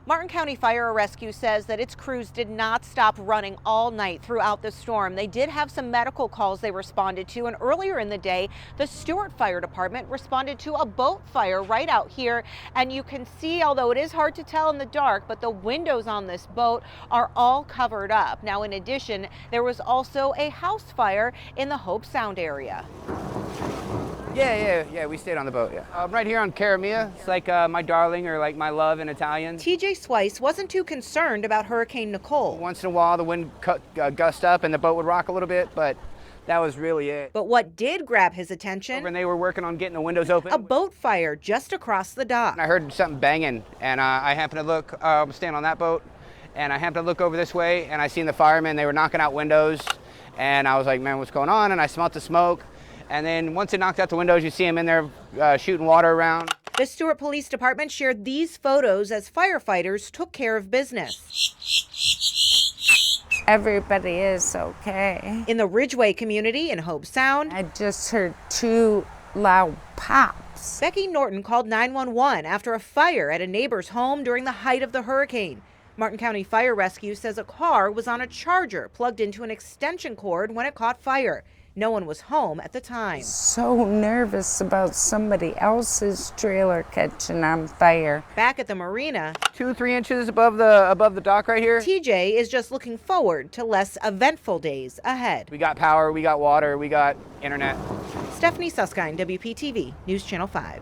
Martin County Fire Rescue says that its crews did not stop running all night throughout the storm. They did have some medical calls they responded to, and earlier in the day, the Stewart Fire Department responded to a boat fire right out here. And you can see, although it is hard to tell in the dark, but the windows on this boat are all covered up. Now, in addition, there was also a house fire in the Hope Sound area. Yeah, we stayed on the boat, yeah. Right here on Caramia. It's like my darling, or like my love in Italian. TJ Swice wasn't too concerned about Hurricane Nicole. Once in a while, the wind gust up and the boat would rock a little bit, but that was really it. But what did grab his attention? And they were working on getting the windows open. A boat fire just across the dock. And I heard something banging, and I happened to look, I'm standing on that boat, and I happened to look over this way, and I seen the firemen. They were knocking out windows, and I was like, man, what's going on? And I smelled the smoke. And then once it knocked out the windows, you see them in there shooting water around. The Stewart Police Department shared these photos as firefighters took care of business. Everybody is okay. In the Ridgeway community in Hope Sound, I just heard 2 loud pops. Becky Norton called 911 after a fire at a neighbor's home during the height of the hurricane. Martin County Fire Rescue says a car was on a charger plugged into an extension cord when it caught fire. No one was home at the time. So nervous about somebody else's trailer catching on fire. Back at the marina, 2-3 inches above the dock right here. TJ is just looking forward to less eventful days ahead. We got power, we got water, we got internet. Stephanie Suskind, WPTV News Channel 5.